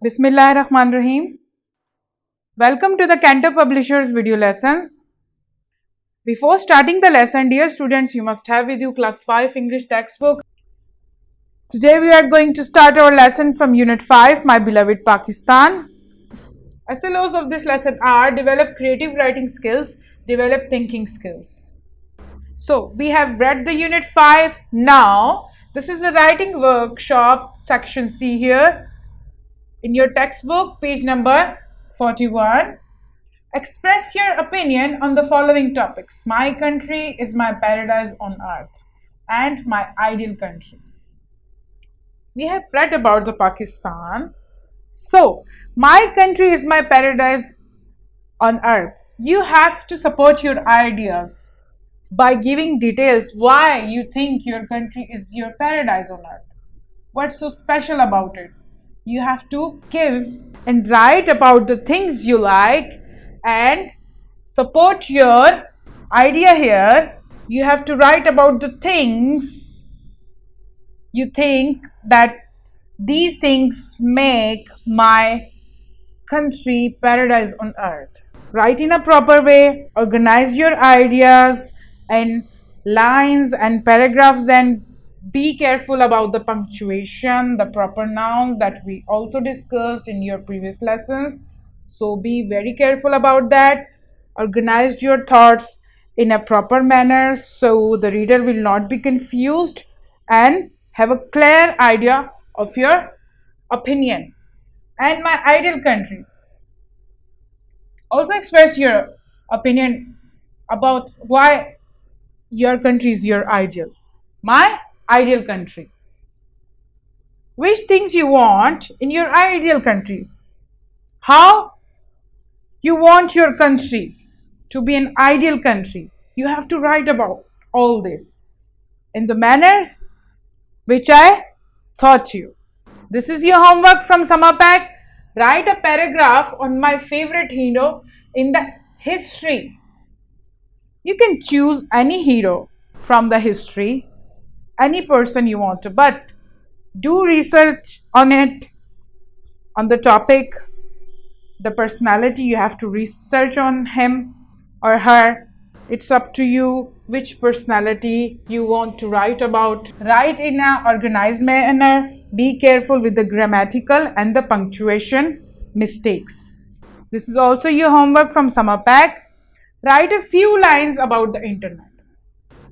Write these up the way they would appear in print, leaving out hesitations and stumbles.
Bismillahirrahmanirrahim. Welcome to the Cantab Publishers video lessons. Before starting the lesson, dear students, you must have with you class 5 English textbook. Today we are going to start our lesson from unit 5, My Beloved Pakistan. SLOs of this lesson are develop creative writing skills, develop thinking skills. So we have read the unit 5. Now this is a writing workshop section C here. In your textbook, page number 41, express your opinion on the following topics. My country is my paradise on earth and my ideal country. We have read about the Pakistan. So, my country is my paradise on earth. You have to support your ideas by giving details why you think your country is your paradise on earth. What's so special about it? You have to give and write about the things you like and support your idea here. You have to write about the things you think that these things make my country paradise on earth. Write in a proper way, organize your ideas and lines and paragraphs, and be careful about the punctuation, the proper noun that we also discussed in your previous lessons. So be very careful about that. Organize your thoughts in a proper manner so the reader will not be confused and have a clear idea of your opinion. And my ideal country. Also express your opinion about why your country is your ideal. My ideal country. Which things you want in your ideal country? How you want your country to be an ideal country? You have to write about all this in the manners which I taught you. This is your homework from summer pack. Write a paragraph on my favorite hero in the history. You can choose any hero from the history, any person you want to, but do research on it, on the topic, the personality. You have to research on him or her. It's up to you which personality you want to write about. Write in an organized manner. Be careful with the grammatical and the punctuation mistakes. This is also your homework from summer pack. Write a few lines about the internet.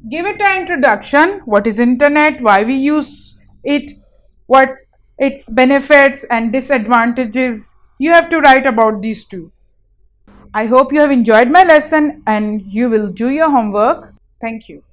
Give it an introduction. What is internet? Why we use it? What its benefits and disadvantages? You have to write about these two. I hope you have enjoyed my lesson and you will do your homework. Thank you.